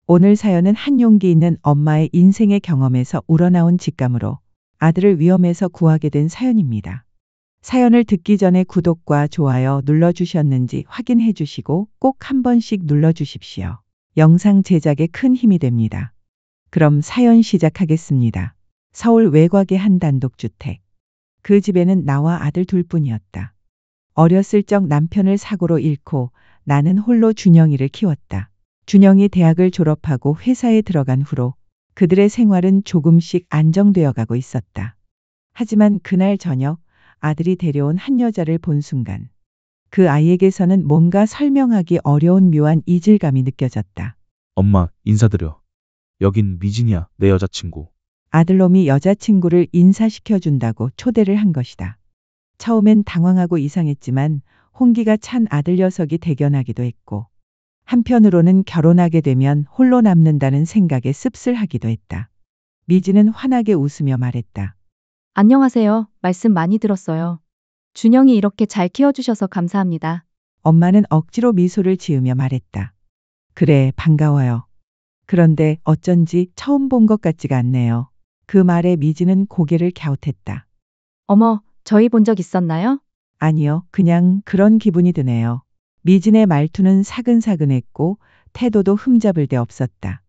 오늘 사연은 한 용기 있는 엄마의 인생의 경험에서 우러나온 직감으로 아들을 위험에서 구하게 된 사연입니다. 사연을 듣기 전에 구독과 좋아요 눌러주셨는지 확인해 주시고 꼭 한 번씩 눌러주십시오. 영상 제작에 큰 힘이 됩니다. 그럼 사연 시작하겠습니다. 서울 외곽의 한 단독주택. 그 집에는 나와 아들 둘뿐이었다. 어렸을 적 남편을 사고로 잃고 나는 홀로 준영이를 키웠다. 준영이 대학을 졸업하고 회사에 들어간 후로 그들의 생활은 조금씩 안정되어 가고 있었다. 하지만 그날 저녁 아들이 데려온 한 여자를 본 순간 그 아이에게서는 뭔가 설명하기 어려운 묘한 이질감이 느껴졌다. 엄마, 인사드려. 여긴 미진이야, 내 여자친구. 아들놈이 여자친구를 인사시켜준다고 초대를 한 것이다. 처음엔 당황하고 이상했지만 홍기가 찬 아들 녀석이 대견하기도 했고 한편으로는 결혼하게 되면 홀로 남는다는 생각에 씁쓸하기도 했다. 미진은 환하게 웃으며 말했다. 안녕하세요. 말씀 많이 들었어요. 준영이 이렇게 잘 키워주셔서 감사합니다. 엄마는 억지로 미소를 지으며 말했다. 그래, 반가워요. 그런데 어쩐지 처음 본 것 같지가 않네요. 그 말에 미진은 고개를 갸웃했다. 어머, 저희 본 적 있었나요? 아니요, 그냥 그런 기분이 드네요. 미진의 말투는 사근사근했고 태도도 흠잡을 데 없었다.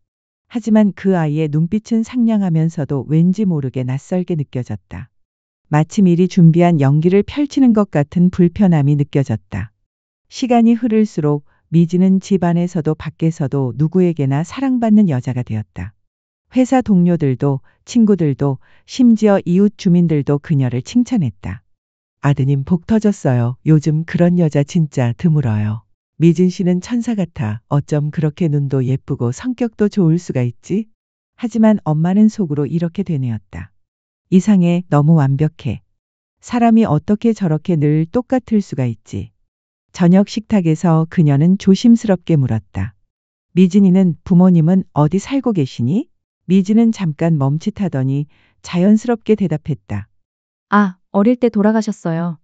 하지만 그 아이의 눈빛은 상냥하면서도 왠지 모르게 낯설게 느껴졌다. 마치 미리 준비한 연기를 펼치는 것 같은 불편함이 느껴졌다. 시간이 흐를수록 미진은 집안에서도 밖에서도 누구에게나 사랑받는 여자가 되었다. 회사 동료들도 친구들도 심지어 이웃 주민들도 그녀를 칭찬했다. 아드님 복 터졌어요. 요즘 그런 여자 진짜 드물어요. 미진 씨는 천사 같아. 어쩜 그렇게 눈도 예쁘고 성격도 좋을 수가 있지? 하지만 엄마는 속으로 이렇게 되뇌었다. 이상해, 너무 완벽해. 사람이 어떻게 저렇게 늘 똑같을 수가 있지? 저녁 식탁에서 그녀는 조심스럽게 물었다. 미진이는 부모님은 어디 살고 계시니? 미진은 잠깐 멈칫하더니 자연스럽게 대답했다. 아, 어릴 때 돌아가셨어요.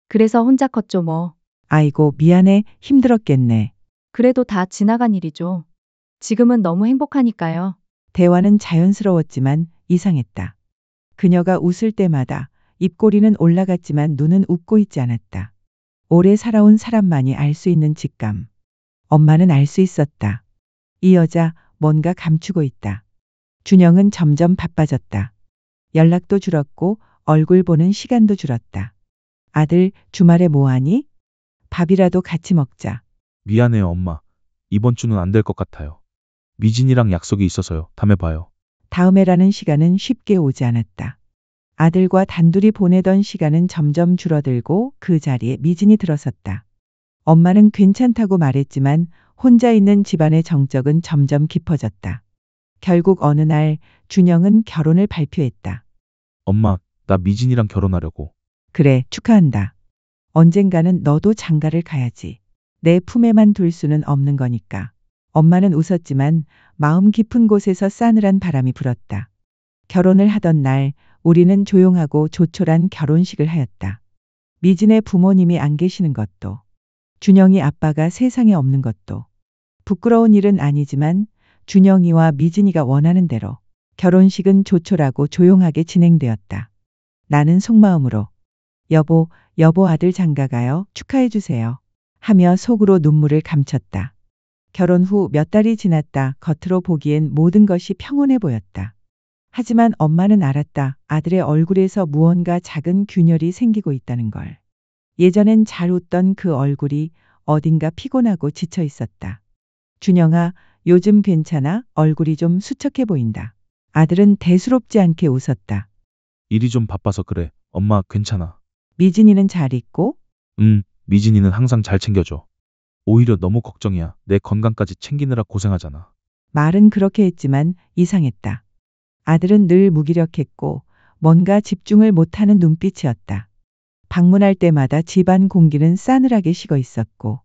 그래서 혼자 컸죠 뭐. 아이고, 미안해. 힘들었겠네. 그래도 다 지나간 일이죠. 지금은 너무 행복하니까요. 대화는 자연스러웠지만 이상했다. 그녀가 웃을 때마다 입꼬리는 올라갔지만 눈은 웃고 있지 않았다. 오래 살아온 사람만이 알 수 있는 직감. 엄마는 알 수 있었다. 이 여자 뭔가 감추고 있다. 준영은 점점 바빠졌다. 연락도 줄었고 얼굴 보는 시간도 줄었다. 아들, 주말에 뭐 하니? 밥이라도 같이 먹자. 미안해요, 엄마. 이번 주는 안 될 것 같아요. 미진이랑 약속이 있어서요. 다음에 봐요. 다음에라는 시간은 쉽게 오지 않았다. 아들과 단둘이 보내던 시간은 점점 줄어들고 그 자리에 미진이 들어섰다. 엄마는 괜찮다고 말했지만 혼자 있는 집안의 정적은 점점 깊어졌다. 결국 어느 날 준영은 결혼을 발표했다. 엄마, 나 미진이랑 결혼하려고. 그래, 축하한다. 언젠가는 너도 장가를 가야지. 내 품에만 둘 수는 없는 거니까. 엄마는 웃었지만 마음 깊은 곳에서 싸늘한 바람이 불었다. 결혼을 하던 날 우리는 조용하고 조촐한 결혼식을 하였다. 미진의 부모님이 안 계시는 것도, 준영이 아빠가 세상에 없는 것도 부끄러운 일은 아니지만 준영이와 미진이가 원하는 대로 결혼식은 조촐하고 조용하게 진행되었다. 나는 속마음으로 여보 아들 장가가요. 축하해 주세요. 하며 속으로 눈물을 감췄다. 결혼 후 몇 달이 지났다. 겉으로 보기엔 모든 것이 평온해 보였다. 하지만 엄마는 알았다. 아들의 얼굴에서 무언가 작은 균열이 생기고 있다는 걸. 예전엔 잘 웃던 그 얼굴이 어딘가 피곤하고 지쳐 있었다. 준영아, 요즘 괜찮아? 얼굴이 좀 수척해 보인다. 아들은 대수롭지 않게 웃었다. 일이 좀 바빠서 그래. 엄마, 괜찮아. 미진이는 잘 있고? 미진이는 항상 잘 챙겨줘. 오히려 너무 걱정이야. 내 건강까지 챙기느라 고생하잖아. 말은 그렇게 했지만 이상했다. 아들은 늘 무기력했고 뭔가 집중을 못하는 눈빛이었다. 방문할 때마다 집안 공기는 싸늘하게 식어 있었고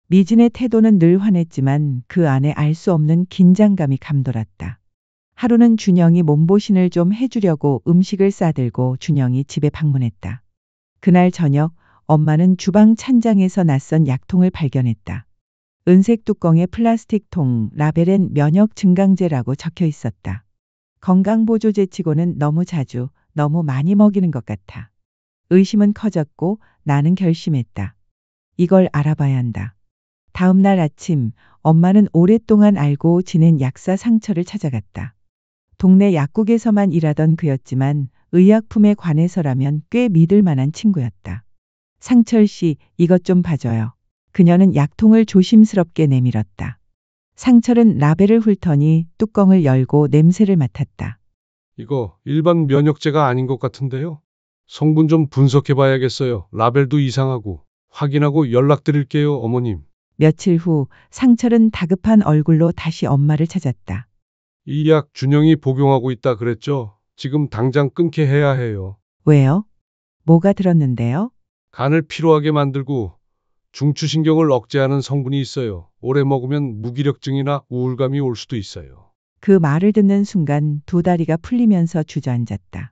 미진의 태도는 늘 환했지만 그 안에 알 수 없는 긴장감이 감돌았다. 하루는 준영이 몸보신을 좀 해주려고 음식을 싸들고 준영이 집에 방문했다. 그날 저녁 엄마는 주방 찬장에서 낯선 약통을 발견했다. 은색 뚜껑에 플라스틱 통, 라벨엔 면역 증강제라고 적혀 있었다. 건강보조제치고는 너무 자주, 너무 많이 먹이는 것 같아. 의심은 커졌고 나는 결심했다. 이걸 알아봐야 한다. 다음 날 아침, 엄마는 오랫동안 알고 지낸 약사 상철을 찾아갔다. 동네 약국에서만 일하던 그였지만 의약품에 관해서라면 꽤 믿을 만한 친구였다. 상철 씨, 이것 좀 봐줘요. 그녀는 약통을 조심스럽게 내밀었다. 상철은 라벨을 훑더니 뚜껑을 열고 냄새를 맡았다. 이거 일반 면역제가 아닌 것 같은데요. 성분 좀 분석해 봐야겠어요. 라벨도 이상하고. 확인하고 연락드릴게요, 어머님. 며칠 후 상철은 다급한 얼굴로 다시 엄마를 찾았다. 이 약 준영이 복용하고 있다 그랬죠? 지금 당장 끊게 해야 해요. 왜요? 뭐가 들었는데요? 간을 피로하게 만들고 중추신경을 억제하는 성분이 있어요. 오래 먹으면 무기력증이나 우울감이 올 수도 있어요. 그 말을 듣는 순간 두 다리가 풀리면서 주저앉았다.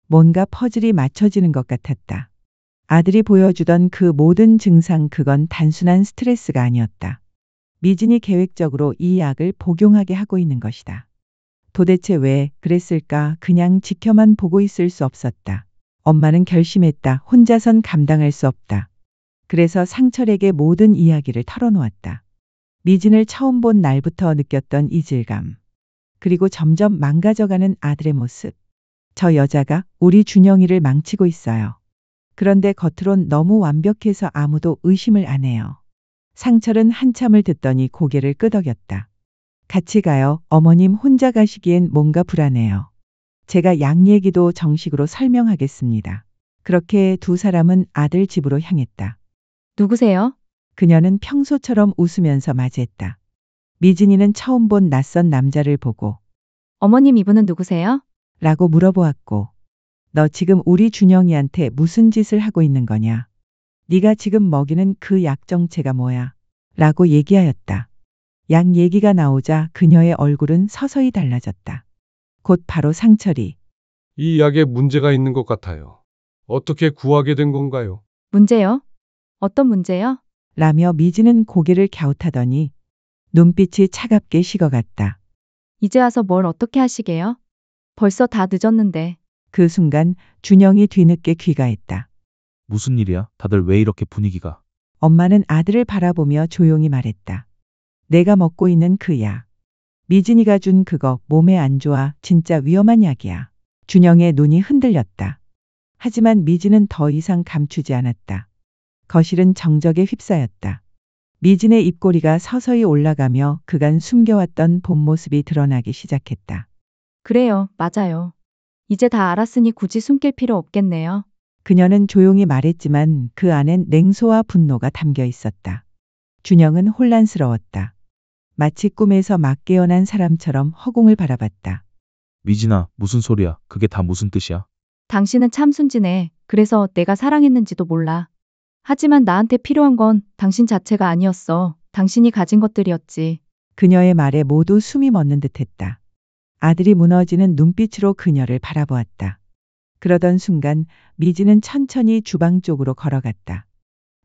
뭔가 퍼즐이 맞춰지는 것 같았다. 아들이 보여주던 그 모든 증상, 그건 단순한 스트레스가 아니었다. 미진이 계획적으로 이 약을 복용하게 하고 있는 것이다. 도대체 왜 그랬을까? 그냥 지켜만 보고 있을 수 없었다. 엄마는 결심했다. 혼자선 감당할 수 없다. 그래서 상철에게 모든 이야기를 털어놓았다. 미진을 처음 본 날부터 느꼈던 이질감. 그리고 점점 망가져가는 아들의 모습. 저 여자가 우리 준영이를 망치고 있어요. 그런데 겉으론 너무 완벽해서 아무도 의심을 안 해요. 상철은 한참을 듣더니 고개를 끄덕였다. 같이 가요. 어머님 혼자 가시기엔 뭔가 불안해요. 제가 약 얘기도 정식으로 설명하겠습니다. 그렇게 두 사람은 아들 집으로 향했다. 누구세요? 그녀는 평소처럼 웃으면서 맞이했다. 미진이는 처음 본 낯선 남자를 보고 어머님 이분은 누구세요? 라고 물어보았고, 너 지금 우리 준영이한테 무슨 짓을 하고 있는 거냐? 네가 지금 먹이는 그 약 정체가 뭐야? 라고 얘기하였다. 약 얘기가 나오자 그녀의 얼굴은 서서히 달라졌다. 곧 바로 상철이 이 약에 문제가 있는 것 같아요. 어떻게 구하게 된 건가요? 문제요? 어떤 문제요? 라며 미진은 고개를 갸웃하더니 눈빛이 차갑게 식어갔다. 이제 와서 뭘 어떻게 하시게요? 벌써 다 늦었는데. 그 순간 준영이 뒤늦게 귀가했다. 무슨 일이야? 다들 왜 이렇게 분위기가? 엄마는 아들을 바라보며 조용히 말했다. 내가 먹고 있는 그 약. 미진이가 준 그거 몸에 안 좋아. 진짜 위험한 약이야. 준영의 눈이 흔들렸다. 하지만 미진은 더 이상 감추지 않았다. 거실은 정적에 휩싸였다. 미진의 입꼬리가 서서히 올라가며 그간 숨겨왔던 본 모습이 드러나기 시작했다. 그래요, 맞아요. 이제 다 알았으니 굳이 숨길 필요 없겠네요. 그녀는 조용히 말했지만 그 안엔 냉소와 분노가 담겨 있었다. 준영은 혼란스러웠다. 마치 꿈에서 막 깨어난 사람처럼 허공을 바라봤다. 미진아, 무슨 소리야? 그게 다 무슨 뜻이야? 당신은 참 순진해. 그래서 내가 사랑했는지도 몰라. 하지만 나한테 필요한 건 당신 자체가 아니었어. 당신이 가진 것들이었지. 그녀의 말에 모두 숨이 멎는 듯했다. 아들이 무너지는 눈빛으로 그녀를 바라보았다. 그러던 순간 미진은 천천히 주방 쪽으로 걸어갔다.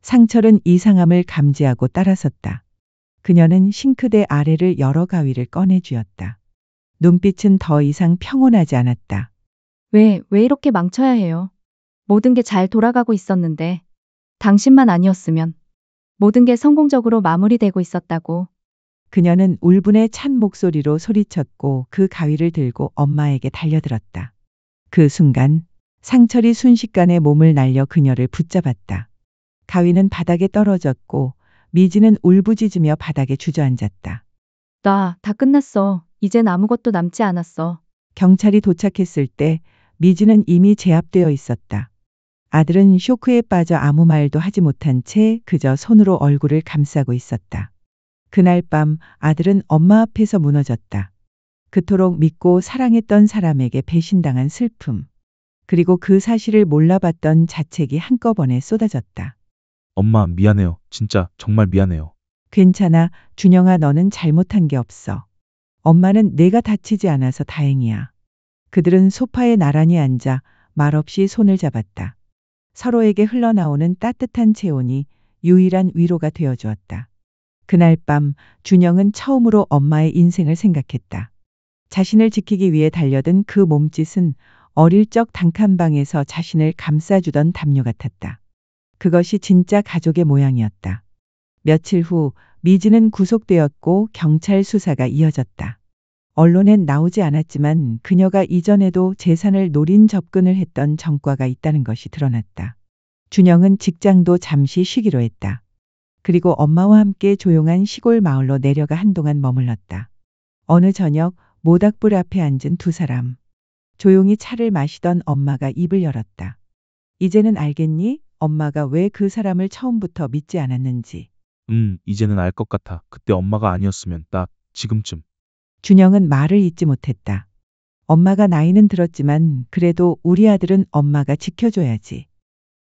상철은 이상함을 감지하고 따라섰다. 그녀는 싱크대 아래를 열어 가위를 꺼내 쥐었다. 눈빛은 더 이상 평온하지 않았다. 왜 이렇게 망쳐야 해요? 모든 게 잘 돌아가고 있었는데. 당신만 아니었으면 모든 게 성공적으로 마무리되고 있었다고. 그녀는 울분에 찬 목소리로 소리쳤고 그 가위를 들고 엄마에게 달려들었다. 그 순간 상철이 순식간에 몸을 날려 그녀를 붙잡았다. 가위는 바닥에 떨어졌고 미진은 울부짖으며 바닥에 주저앉았다. 나 다 끝났어. 이젠 아무것도 남지 않았어. 경찰이 도착했을 때 미진은 이미 제압되어 있었다. 아들은 쇼크에 빠져 아무 말도 하지 못한 채 그저 손으로 얼굴을 감싸고 있었다. 그날 밤 아들은 엄마 앞에서 무너졌다. 그토록 믿고 사랑했던 사람에게 배신당한 슬픔, 그리고 그 사실을 몰라봤던 자책이 한꺼번에 쏟아졌다. 엄마, 미안해요. 진짜 정말 미안해요. 괜찮아, 준영아, 너는 잘못한 게 없어. 엄마는 내가 다치지 않아서 다행이야. 그들은 소파에 나란히 앉아 말없이 손을 잡았다. 서로에게 흘러나오는 따뜻한 체온이 유일한 위로가 되어 주었다. 그날 밤 준영은 처음으로 엄마의 인생을 생각했다. 자신을 지키기 위해 달려든 그 몸짓은 어릴 적 단칸방에서 자신을 감싸주던 담요 같았다. 그것이 진짜 가족의 모양이었다. 며칠 후 미지는 구속되었고 경찰 수사가 이어졌다. 언론엔 나오지 않았지만 그녀가 이전에도 재산을 노린 접근을 했던 전과가 있다는 것이 드러났다. 준영은 직장도 잠시 쉬기로 했다. 그리고 엄마와 함께 조용한 시골 마을로 내려가 한동안 머물렀다. 어느 저녁 모닥불 앞에 앉은 두 사람. 조용히 차를 마시던 엄마가 입을 열었다. 이제는 알겠니? 엄마가 왜 그 사람을 처음부터 믿지 않았는지. 이제는 알 것 같아. 그때 엄마가 아니었으면 나 지금쯤. 준영은 말을 잇지 못했다. 엄마가 나이는 들었지만 그래도 우리 아들은 엄마가 지켜줘야지.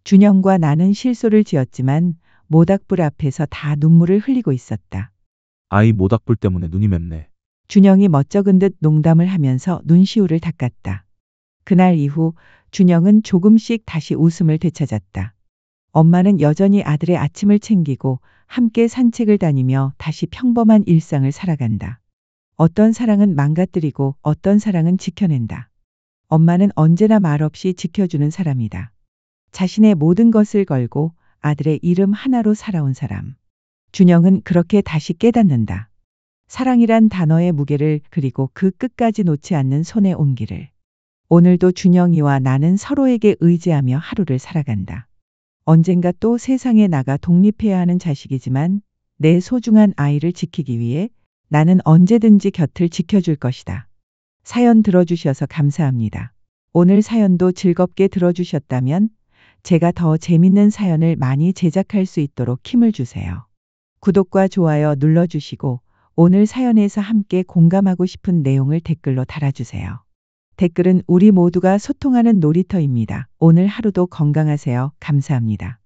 준영과 나는 실소를 지었지만 모닥불 앞에서 다 눈물을 흘리고 있었다. 아이 모닥불 때문에 눈이 맵네. 준영이 멋쩍은 듯 농담을 하면서 눈시울을 닦았다. 그날 이후 준영은 조금씩 다시 웃음을 되찾았다. 엄마는 여전히 아들의 아침을 챙기고 함께 산책을 다니며 다시 평범한 일상을 살아간다. 어떤 사랑은 망가뜨리고 어떤 사랑은 지켜낸다. 엄마는 언제나 말없이 지켜주는 사람이다. 자신의 모든 것을 걸고 아들의 이름 하나로 살아온 사람. 준영은 그렇게 다시 깨닫는다. 사랑이란 단어의 무게를 그리고 그 끝까지 놓지 않는 손의 온기를. 오늘도 준영이와 나는 서로에게 의지하며 하루를 살아간다. 언젠가 또 세상에 나가 독립해야 하는 자식이지만 내 소중한 아이를 지키기 위해 나는 언제든지 곁을 지켜줄 것이다. 사연 들어주셔서 감사합니다. 오늘 사연도 즐겁게 들어주셨다면 제가 더 재밌는 사연을 많이 제작할 수 있도록 힘을 주세요. 구독과 좋아요 눌러주시고 오늘 사연에서 함께 공감하고 싶은 내용을 댓글로 달아주세요. 댓글은 우리 모두가 소통하는 놀이터입니다. 오늘 하루도 건강하세요. 감사합니다.